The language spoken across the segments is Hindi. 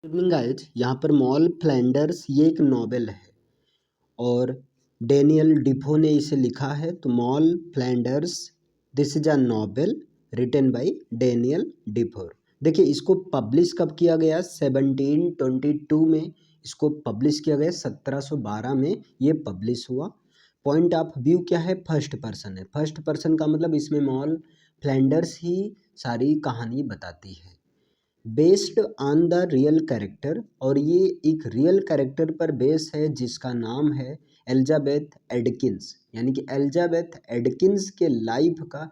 इवनिंग गाइज, यहाँ पर मॉल फ्लैंडर्स ये एक नॉवेल है और डेनियल डिफो ने इसे लिखा है। तो Moll Flanders this is a novel written by Daniel Defoe. देखिए, इसको पब्लिश कब किया गया? 1722 में इसको पब्लिश किया गया। 1712 में ये पब्लिश हुआ। पॉइंट ऑफ व्यू क्या है? फर्स्ट पर्सन है। फर्स्ट पर्सन का मतलब इसमें मॉल फ्लैंडर्स ही सारी कहानी बताती है, based on the real character. और ये एक रियल कैरेक्टर पर बेस है जिसका नाम है एलिजाबेथ एडकिंस। यानी कि एलिजाबेथ एडकिंस के लाइफ का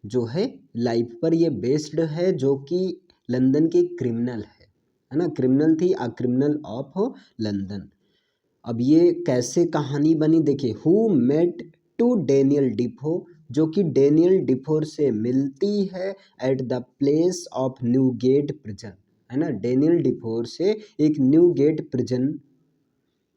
जो है लाइफ पर ये बेस्ड है, जो कि लंदन की क्रिमिनल है ना। क्रिमिनल थी, अ क्रिमिनल ऑफ लंदन। अब ये कैसे कहानी बनी? देखिए, who met to Daniel Defoe, जो कि डेनियल डिफोर से मिलती है at the place of Newgate prison, है ना। डेनियल डिफोर से एक न्यू गेट प्रिजन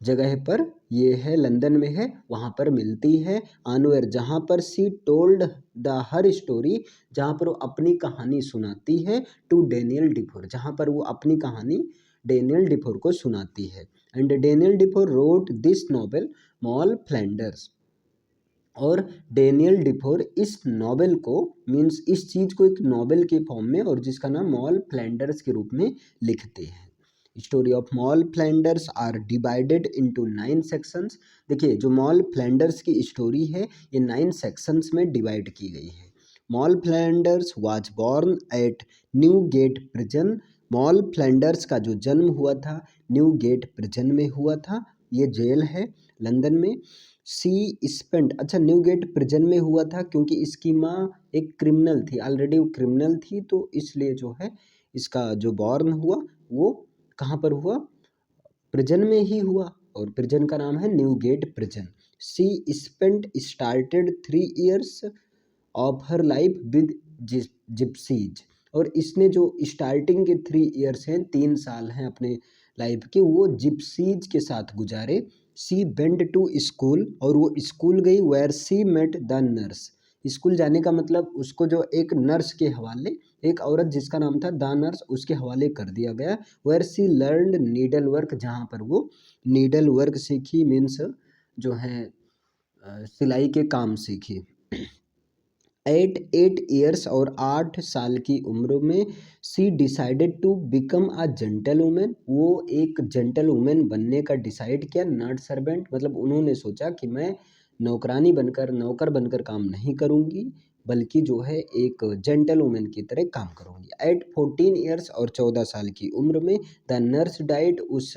जगह पर ये है, लंदन में है, वहाँ पर मिलती है। ऑनवेयर, जहाँ पर सी टोल्ड द हर स्टोरी, जहाँ पर वो अपनी कहानी सुनाती है टू डेनियल डिफोर, जहाँ पर वो अपनी कहानी डेनियल डिफोर को सुनाती है। And Daniel Defoe wrote this novel Moll Flanders. और डेनियल डिफोर इस नॉवेल को मीन्स इस चीज़ को एक नॉवेल के फॉर्म में और जिसका नाम मॉल फ्लैंडर्स के रूप में लिखते हैं। Story of Moll Flanders are divided into 9 sections. देखिए, जो मॉल फ्लैंडर्स की स्टोरी है ये 9 सेक्शंस में डिवाइड की गई है। Moll Flanders was born at Newgate prison. Moll Flanders का जो जन्म हुआ था न्यू गेट प्रिजन में हुआ था, ये जेल है लंदन में। सी स्पेंट, अच्छा, न्यू गेट प्रिजन में हुआ था क्योंकि इसकी माँ एक क्रिमिनल थी, ऑलरेडी वो क्रिमिनल थी, तो इसलिए जो है इसका जो बॉर्न हुआ वो कहाँ पर हुआ? प्रिजन में ही हुआ, और प्रिजन का नाम है Newgate prison. She spent started 3 years of her life with gypsies. और इसने जो स्टार्टिंग के 3 years हैं, 3 साल हैं अपने लाइफ के, वो जिप्सीज के साथ गुजारे। सी वेंट टू स्कूल, और वो स्कूल गई, where she met the nurse. School जाने का मतलब उसको जो एक नर्स के हवाले, एक औरत जिसका नाम था द नर्स, उसके हवाले कर दिया गया। Where she learned needle work, जहाँ पर वो नीडल वर्क सीखी, मीन्स जो है सिलाई के काम सीखी। एट 8 years और 8 साल की उम्र में she decided to become a gentle women. वो एक जेंटल वुमेन बनने का डिसाइड किया। नॉट सर्वेंट, मतलब उन्होंने सोचा कि मैं नौकरानी बनकर, नौकर बनकर काम नहीं करूँगी, बल्कि जो है एक जेंटल वुमेन की तरह काम करूँगी। एट 14 years और 14 साल की उम्र में द नर्स डाइड, उस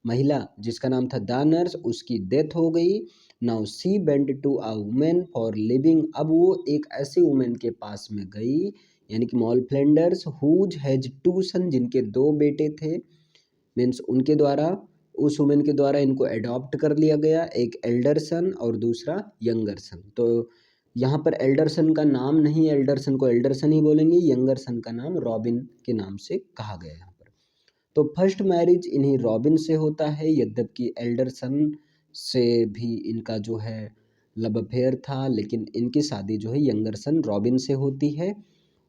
महिला जिसका नाम था द नर्स, उसकी डेथ हो गई। Now she went to a women for living. अब वो एक ऐसी वुमेन के पास में गई, यानी कि मॉल फ्लैंडर्स, हुज हैज 2 सन, जिनके 2 बेटे थे। मीन्स उनके द्वारा, उस वुमेन के द्वारा इनको अडॉप्ट कर लिया गया, एक एल्डर सन और दूसरा यंगर सन। तो यहाँ पर एल्डर सन का नाम नहीं, एल्डर सन को एल्डर सन ही बोलेंगे, यंगर सन का नाम रॉबिन के नाम से कहा गया है यहाँ पर। तो फर्स्ट मैरिज इन्हीं रॉबिन से होता है, यद्यपि एल्डर सन से भी इनका जो है लव अफेयर था, लेकिन इनकी शादी जो है यंगर सन रॉबिन से होती है।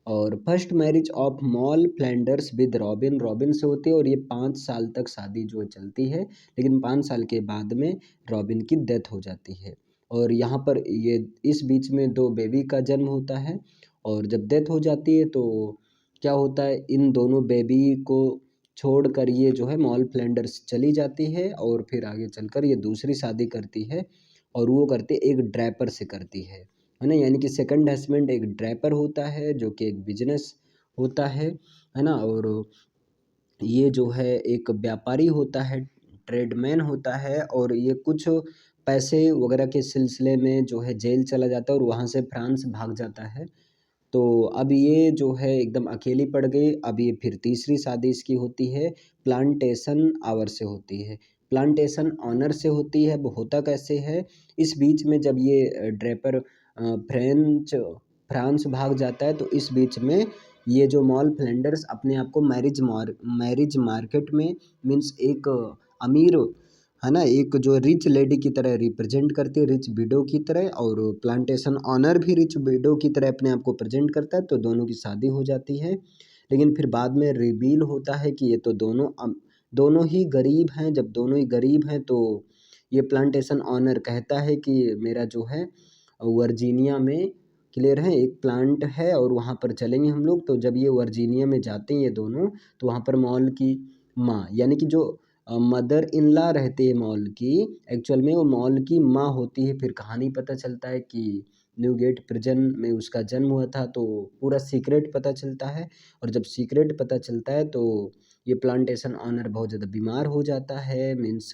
और first marriage of Moll Flanders with robin, robin से होती है, और ये 5 साल तक शादी जो चलती है, लेकिन 5 साल के बाद में रॉबिन की डेथ हो जाती है। और यहाँ पर ये इस बीच में 2 बेबी का जन्म होता है, और जब डेथ हो जाती है तो क्या होता है, इन दोनों बेबी को छोड़कर ये जो है मॉल फ्लैंडर्स चली जाती है, और फिर आगे चलकर ये दूसरी शादी करती है, और वो करते एक ड्रैपर से करती है ना। यानी कि सेकंड हस्बैंड एक ड्रैपर होता है, जो कि एक बिजनेस होता है ना। और ये जो है एक व्यापारी होता है, ट्रेडमैन होता है, और ये कुछ पैसे वगैरह के सिलसिले में जो है जेल चला जाता है और वहाँ से फ्रांस भाग जाता है। तो अब ये जो है एकदम अकेली पड़ गई। अब ये फिर तीसरी शादी इसकी होती है, प्लांटेशन आवर से होती है, प्लांटेशन ऑनर से होती है। वो होता कैसे है, इस बीच में जब ये ड्रेपर फ्रांस भाग जाता है, तो इस बीच में ये जो मॉल फ्लैंडर्स अपने आप को मैरिज मार्केट में, मीन्स एक अमीर, है ना, एक जो रिच लेडी की तरह रिप्रेजेंट करती है, रिच विडो की तरह, और प्लांटेशन ऑनर भी रिच विडो की तरह अपने आप को प्रेजेंट करता है। तो दोनों की शादी हो जाती है। लेकिन फिर बाद में रिवील होता है कि ये तो दोनों ही गरीब हैं। जब दोनों ही गरीब हैं तो ये प्लांटेशन ऑनर कहता है कि मेरा जो है वर्जीनिया में क्लियर है एक प्लांट है और वहाँ पर चलेंगे हम लोग। तो जब ये वर्जीनिया में जाते हैं ये दोनों, तो वहाँ पर मॉल की माँ यानी कि जो मदर इन लॉ रहती है मॉल की, एक्चुअल में वो मॉल की माँ होती है। फिर कहानी पता चलता है कि न्यूगेट प्रिजन में उसका जन्म हुआ था, तो पूरा सीक्रेट पता चलता है। और जब सीक्रेट पता चलता है तो ये प्लांटेशन ऑनर बहुत ज़्यादा बीमार हो जाता है। मीन्स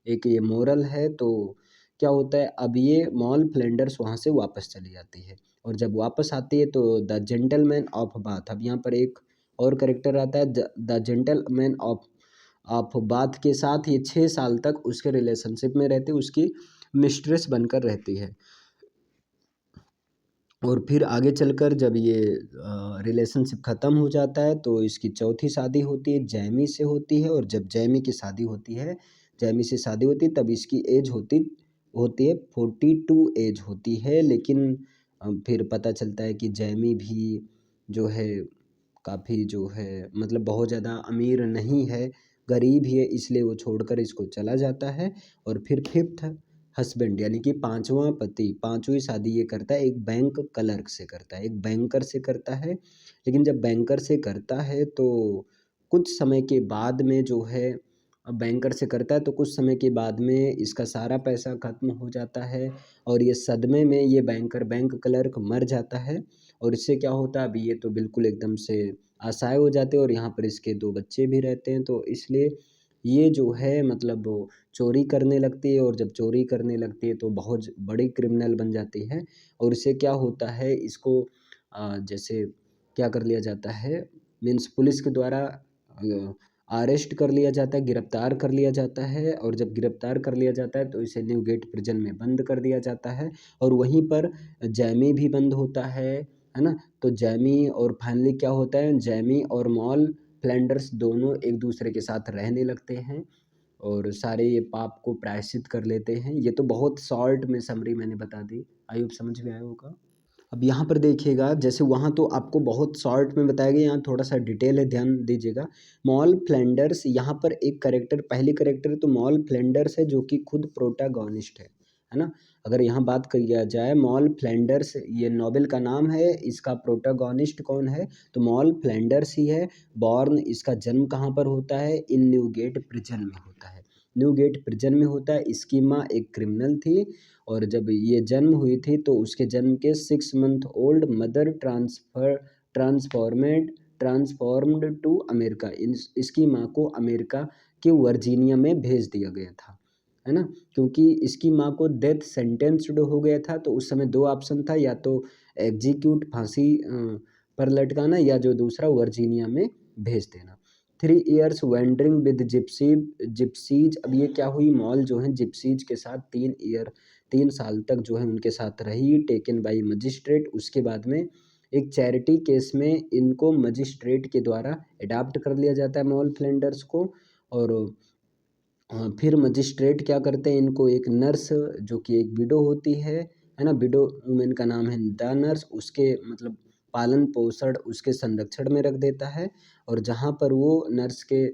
एक ये मोरल है। तो क्या होता है, अब ये मॉल फ्लैंडर्स वहाँ से वापस चली जाती है। और जब वापस आती है तो द जेंटलमैन ऑफ बाथ, अब यहाँ पर एक और करेक्टर आता है द जेंटलमैन ऑफ बाथ के साथ ये 6 साल तक उसके रिलेशनशिप में रहती है, उसकी मिस्ट्रेस बनकर रहती है। और फिर आगे चलकर जब ये रिलेशनशिप ख़त्म हो जाता है तो इसकी चौथी शादी होती है जैमी से होती है। और जब जैमी की शादी होती है, जैमी से शादी होती है, तब इसकी एज होती होती है 42 एज होती है। लेकिन फिर पता चलता है कि जैमी भी जो है काफ़ी जो है मतलब बहुत ज़्यादा अमीर नहीं है, गरीब ही है, इसलिए वो छोड़कर इसको चला जाता है। और फिर फिफ्थ हस्बैंड यानी कि पाँचवां पति, पाँचवीं शादी ये करता है एक बैंक क्लर्क से करता है, एक बैंकर से करता है। लेकिन जब बैंकर से करता है तो कुछ समय के बाद में जो है, अब बैंकर से करता है तो कुछ समय के बाद में इसका सारा पैसा खत्म हो जाता है। और ये सदमे में ये बैंक क्लर्क मर जाता है। और इससे क्या होता है, अभी ये तो बिल्कुल एकदम से असहाय हो जाते हैं। और यहाँ पर इसके 2 बच्चे भी रहते हैं, तो इसलिए ये जो है मतलब वो चोरी करने लगती है। और जब चोरी करने लगती है तो बहुत बड़ी क्रिमिनल बन जाती है। और इससे क्या होता है, इसको जैसे क्या कर लिया जाता है, मीन्स पुलिस के द्वारा अरेस्ट कर लिया जाता है, गिरफ्तार कर लिया जाता है। और जब गिरफ्तार कर लिया जाता है तो इसे न्यूगेट प्रिजन में बंद कर दिया जाता है। और वहीं पर जैमी भी बंद होता है ना। तो जैमी और फाइनली क्या होता है, जैमी और मॉल फ्लैंडर्स दोनों एक दूसरे के साथ रहने लगते हैं और सारे ये पाप को प्रायश्चित कर लेते हैं। ये तो बहुत शॉर्ट में समरी मैंने बता दी, आई होप समझ में आया होगा। अब यहाँ पर देखिएगा, जैसे वहाँ तो आपको बहुत शॉर्ट में बताया गया, यहाँ थोड़ा सा डिटेल है, ध्यान दीजिएगा। मॉल फ्लैंडर्स यहाँ पर एक करेक्टर, पहली करेक्टर तो मॉल फ्लैंडर्स है जो कि खुद प्रोटागोनिस्ट है ना। अगर यहाँ बात किया जाए मॉल फ्लैंडर्स, ये नॉवेल का नाम है, इसका प्रोटागोनिस्ट कौन है, तो मॉल फ्लैंडर्स ही है। बॉर्न, इसका जन्म कहाँ पर होता है, इन न्यूगेट प्रिजन में होता है, न्यूगेट प्रिजन में होता है। इसकी माँ एक क्रिमिनल थी और जब ये जन्म हुई थी तो उसके जन्म के 6 month old mother transformed to America, इसकी माँ को अमेरिका के वर्जीनिया में भेज दिया गया था, है ना। क्योंकि इसकी माँ को डेथ सेंटेंस्ड हो गया था। तो उस समय 2 ऑप्शन था, या तो एग्जीक्यूट, फांसी पर लटकाना, या जो दूसरा वर्जीनिया में भेज देना। 3 years वेंडरिंग विद जिप्सीज, अब ये क्या हुई, मॉल जो है जिप्सीज के साथ 3 साल तक जो है उनके साथ रही, टेकन बाई मजिस्ट्रेट। उसके बाद में एक चैरिटी केस में इनको मजिस्ट्रेट के द्वारा अडॉप्ट कर लिया जाता है मॉल फ्लैंडर्स को। और फिर मजिस्ट्रेट क्या करते हैं, इनको एक नर्स जो कि एक विडो होती है ना, विडो वुमेन का नाम है द नर्स, उसके मतलब पालन पोषण उसके संरक्षण में रख देता है। और जहाँ पर वो नर्स के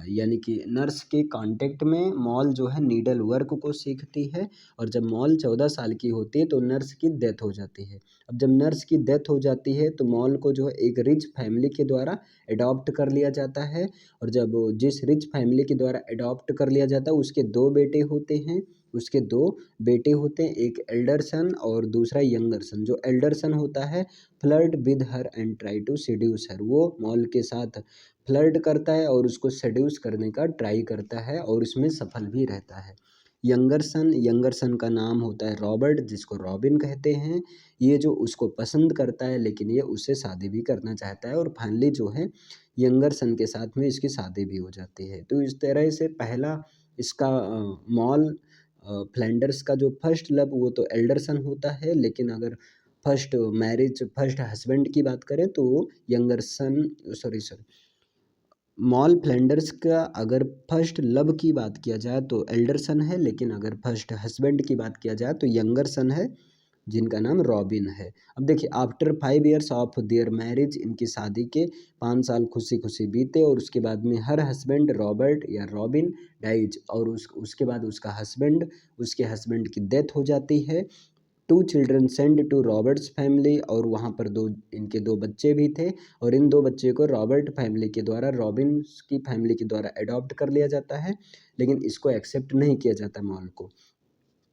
यानी कि नर्स के कांटेक्ट में मॉल जो है नीडल वर्क को सीखती है। और जब मॉल 14 साल की होती है तो नर्स की डेथ हो जाती है। अब जब नर्स की डेथ हो जाती है तो मॉल को जो है एक रिच फैमिली के द्वारा अडॉप्ट कर लिया जाता है। और जब जिस रिच फैमिली के द्वारा अडॉप्ट कर लिया जाता है उसके 2 बेटे होते हैं, उसके 2 बेटे होते हैं, एक एल्डर सन और दूसरा यंगर सन। जो एल्डर सन होता है flirt with her and try to seduce her, वो मॉल के साथ फ्लर्ट करता है और उसको सेड्यूस करने का ट्राई करता है और इसमें सफल भी रहता है। यंगर सन का नाम होता है रॉबर्ट, जिसको रॉबिन कहते हैं। ये जो उसको पसंद करता है लेकिन ये उससे शादी भी करना चाहता है। और फाइनली जो है यंगर सन के साथ में इसकी शादी भी हो जाती है। तो इस तरह से पहला इसका मॉल फ्लैंडर्स का जो फर्स्ट लव वो तो एल्डरसन होता है। लेकिन अगर फर्स्ट हस्बैंड की बात करें तो वो यंगर सन, सॉरी मॉल फ्लैंडर्स का अगर फर्स्ट लव की बात किया जाए तो एल्डरसन है। लेकिन अगर फर्स्ट हस्बैंड की बात किया जाए तो यंगर सन है। जिनका नाम रॉबिन है। अब देखिए after 5 years of their marriage, इनकी शादी के 5 साल खुशी खुशी बीते और उसके बाद में हर हस्बैंड रॉबर्ट या रॉबिन डाइज, और उसके बाद उसके हस्बैंड की डेथ हो जाती है। 2 children send to Roberts family, और वहाँ पर इनके 2 बच्चे भी थे, और इन 2 बच्चे को रॉबर्ट फैमिली के द्वारा, रॉबिन की फैमिली के द्वारा अडॉप्ट कर लिया जाता है, लेकिन इसको एक्सेप्ट नहीं किया जाता मॉल को।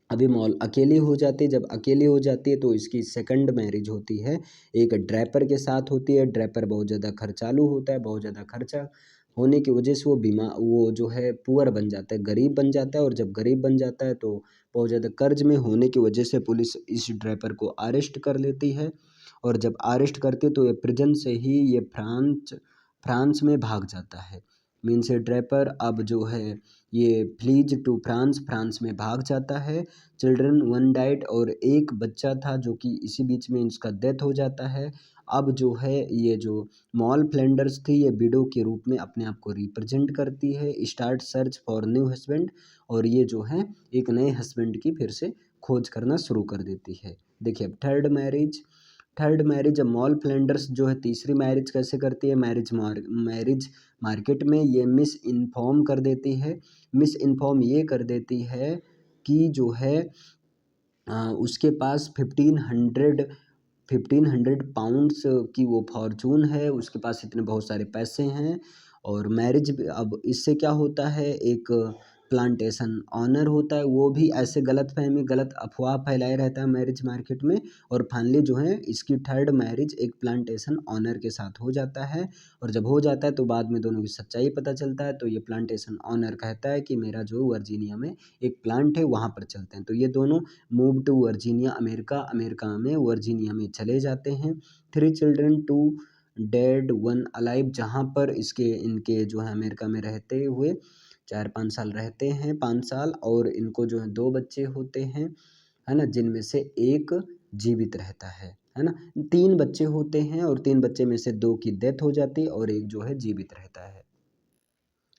अभी मॉल अकेली हो जाती है, जब अकेली हो जाती है तो इसकी सेकंड मैरिज होती है, एक ड्रैपर के साथ होती है। ड्रैपर बहुत ज़्यादा खर्चालू होता है, बहुत ज़्यादा खर्चा होने की वजह से वो जो है पुअर बन जाता है, गरीब बन जाता है, और जब गरीब बन जाता है तो बहुत ज़्यादा कर्ज में होने की वजह से पुलिस इस ड्रैपर को अरेस्ट कर लेती है, और जब अरेस्ट करती है तो ये प्रिजन से ही ये फ्रांस में भाग जाता है। मीन्स ये ड्रैपर अब जो है ये फ्लीज टू फ्रांस में भाग जाता है। चिल्ड्रन 1 डाइड, और एक बच्चा था जो कि इसी बीच में इसका डेथ हो जाता है। अब जो है ये जो मॉल फ्लैंडर्स थी ये विडो के रूप में अपने आप को रिप्रेजेंट करती है, start search for new husband, और ये जो है एक नए हस्बैंड की फिर से खोज करना शुरू कर देती है। देखिए अब थर्ड मैरिज जब मॉल फ्लैंडर्स जो है तीसरी मैरिज कैसे करती है, मैरिज मार्केट में ये मिस इन्फॉर्म कर देती है। मिस इन्फॉर्म ये कर देती है कि जो है उसके पास 1500 पाउंड्स की वो फॉर्चून है, उसके पास इतने बहुत सारे पैसे हैं, और मैरिज अब इससे क्या होता है, एक प्लांटेशन ऑनर होता है, वो भी ऐसे गलत अफवाह फैलाए रहता है मैरिज मार्केट में, और फाइनली जो है इसकी थर्ड मैरिज एक प्लांटेशन ऑनर के साथ हो जाता है, और जब हो जाता है तो बाद में दोनों की सच्चाई पता चलता है। तो ये प्लांटेशन ऑनर कहता है कि मेरा जो वर्जीनिया में एक प्लांट है वहाँ पर चलते हैं, तो ये दोनों मूव टू वर्जीनिया, अमेरिका में वर्जीनिया में चले जाते हैं। 3 चिल्ड्रन, 2 डेड 1 अलाइव, जहाँ पर इनके जो है अमेरिका में रहते हुए 4-5 साल रहते हैं, 5 साल, और इनको जो है 2 बच्चे होते हैं, है ना, जिनमें से एक जीवित रहता है ना। 3 बच्चे होते हैं और 3 बच्चे में से 2 की डेथ हो जाती है और एक जो है जीवित रहता है।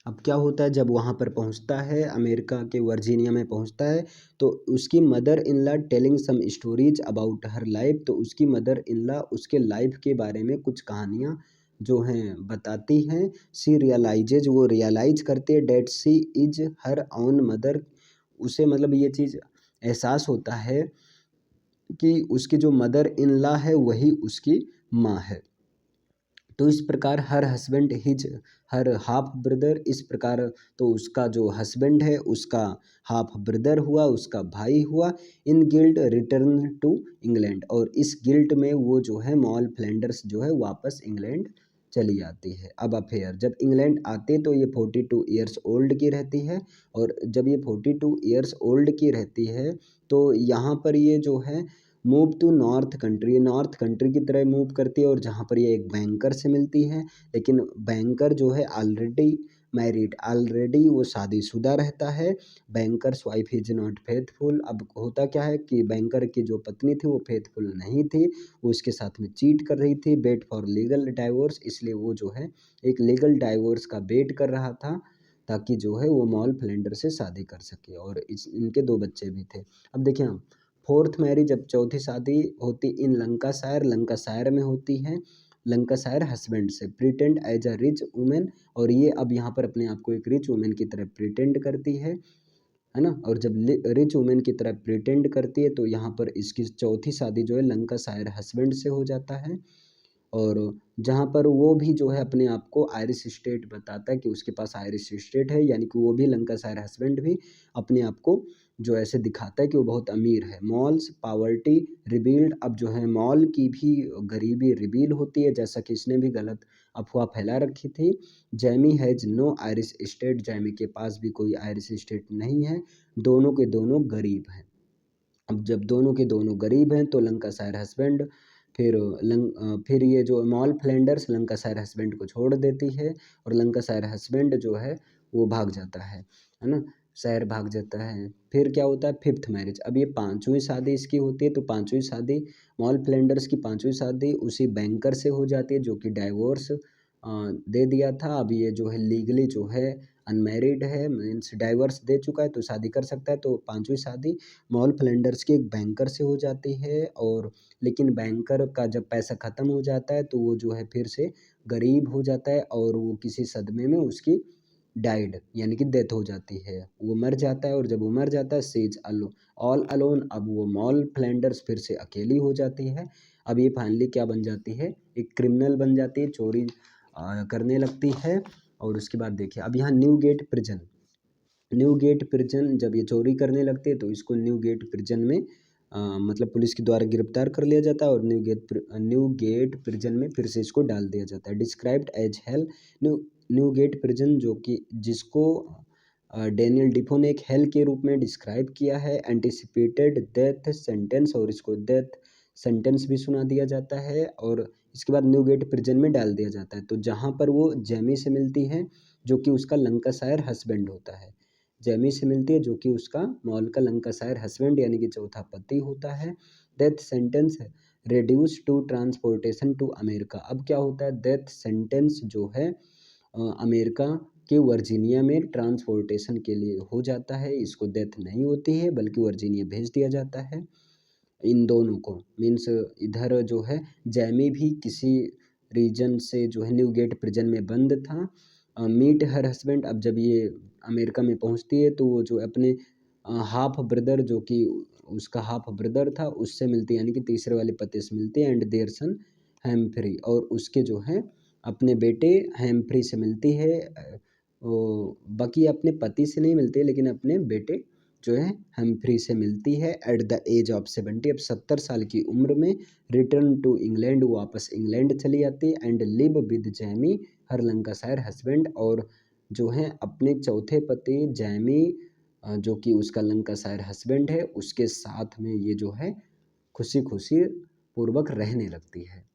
अब क्या होता है जब वहाँ पर पहुँचता है, अमेरिका के वर्जीनिया में पहुँचता है, तो उसकी mother in law telling some stories about her life, तो उसकी मदर इन लॉ उसके लाइफ के बारे में कुछ कहानियाँ जो हैं बताती हैं। वो रियलाइज करती है that she is her own mother, उसे मतलब ये चीज़ एहसास होता है कि उसकी जो मदर इन लॉ है वही उसकी माँ है। तो इस प्रकार हर हाफ ब्रदर, इस प्रकार तो उसका जो हस्बैंड है उसका हाफ ब्रदर हुआ, उसका भाई हुआ, इन गिल्ट रिटर्न टू इंग्लैंड, और इस गिल्ट में वो जो है मॉल फ्लैंडर्स जो है वापस इंग्लैंड चली आती है। अब अफेयर जब इंग्लैंड आते तो ये 42 ईयर्स ओल्ड की रहती है, और जब ये 42 ईयर्स ओल्ड की रहती है तो यहाँ पर ये जो है मूव टू नॉर्थ कंट्री की तरह मूव करती है, और जहाँ पर ये एक बैंकर से मिलती है, लेकिन बैंकर जो है ऑलरेडी वो शादीशुदा रहता है। Bankers wife is not faithful. अब होता क्या है कि बैंकर की जो पत्नी थी वो फेथफुल नहीं थी, वो उसके साथ में चीट कर रही थी, बेट फॉर लीगल डाइवोर्स, इसलिए वो जो है एक लीगल डाइवोर्स का बेट कर रहा था, ताकि जो है वो मॉल फ्लेंडर से शादी कर सके, और इनके 2 बच्चे भी थे। अब देखिए हम फोर्थ मैरिज, जब चौथी शादी होती इन लंकाशायर में होती है, लंकाशायर हस्बैंड से, pretend as a rich women, और ये अब यहाँ पर अपने आप को एक रिच वुमेन की तरह प्रिटेंड करती है ना। और जब रिच वुमेन की तरह प्रिटेंड करती है तो यहाँ पर इसकी चौथी शादी जो है लंकाशायर हस्बैंड से हो जाता है, और जहाँ पर वो भी जो है अपने आप को आयरिश स्टेट बताता है कि उसके पास आयरिश स्टेट है, यानी कि वो भी लंकाशायर हस्बैंड भी अपने आप को जो ऐसे दिखाता है कि वो बहुत अमीर है। मॉल्स पावर्टी रिवील्ड, अब जो है मॉल की भी गरीबी रिवील होती है, जैसा कि इसने भी गलत अफवाह फैला रखी थी। Jamie has no Irish state, Jamie के पास भी कोई आयरिश स्टेट नहीं है, दोनों के दोनों गरीब हैं। अब जब दोनों के दोनों गरीब हैं तो लंकाशायर हस्बैंड फिर ये जो मॉल फ्लैंडर्स लंकाशायर हस्बैंड को छोड़ देती है, और लंकाशायर हस्बैंड जो है वो भाग जाता है ना, शहर भाग जाता है। फिर क्या होता है फिफ्थ मैरिज, अब ये 5वीं शादी इसकी होती है, तो 5वीं शादी मॉल फ्लैंडर्स की 5वीं शादी उसी बैंकर से हो जाती है जो कि डाइवोर्स दे दिया था। अब ये जो है लीगली जो है अनमैरिड है मीन्स डाइवर्स दे चुका है तो शादी कर सकता है, तो पाँचवीं शादी मॉल फ्लैंडर्स के एक बैंकर से हो जाती है। और लेकिन बैंकर का जब पैसा ख़त्म हो जाता है तो वो जो है फिर से गरीब हो जाता है और वो किसी सदमे में उसकी डाइड यानी कि डेथ हो जाती है, वो मर जाता है। और जब वो मर जाता है शी इज़ ऑल अलोन, अब वो मॉल फ्लैंडर्स फिर से अकेली हो जाती है। अब ये फाइनली क्या बन जाती है, एक क्रिमिनल बन जाती है, चोरी करने लगती है। और उसके बाद देखिए अब यहाँ न्यू गेट प्रिजन जब ये चोरी करने लगते हैं तो इसको न्यू गेट प्रिजन में मतलब पुलिस के द्वारा गिरफ्तार कर लिया जाता है और न्यू गेट प्रिजन में फिर से इसको डाल दिया जाता है। Described as hell, new Newgate prison जो कि जिसको डेनियल डिफो ने एक हेल के रूप में डिस्क्राइब किया है। एंटिसिपेटेड डेथ सेंटेंस, और इसको डेथ सेंटेंस भी सुना दिया जाता है। और इसके बाद न्यू गेट प्रिजन में डाल दिया जाता है, तो जहाँ पर वो जेमी से मिलती है जो कि उसका लंकाशायर हस्बैंड होता है। जेमी से मिलती है जो कि उसका मॉल का लंकाशायर हस्बैंड यानी कि चौथा पति होता है। Death sentence reduce to transportation to America. अब क्या होता है, डेथ सेंटेंस जो है अमेरिका के वर्जीनिया में ट्रांसपोर्टेशन के लिए हो जाता है। इसको डेथ नहीं होती है बल्कि वर्जीनिया भेज दिया जाता है इन दोनों को। मीन्स इधर जो है जैमी भी किसी रीजन से जो है न्यू गेट प्रिजन में बंद था। मीट हर हस्बैंड, अब जब ये अमेरिका में पहुंचती है तो वो जो अपने हाफ ब्रदर जो कि उसका हाफ ब्रदर था उससे मिलती है यानी कि तीसरे वाले पति से मिलती है। एंड देयर सन हैम्फ्री, और उसके जो है अपने बेटे हैम्फ्री से मिलती है। बाकी अपने पति से नहीं मिलती है लेकिन अपने बेटे जो है हम्फ्री से मिलती है एट द एज ऑफ 70। अब 70 साल की उम्र में रिटर्न टू इंग्लैंड, वापस इंग्लैंड चली जाती है। And live with Jamie her Lancashire husband, और जो है अपने चौथे पति जैमी जो कि उसका लंकाशायर हस्बैंड है उसके साथ में ये जो है खुशी खुशी पूर्वक रहने लगती है।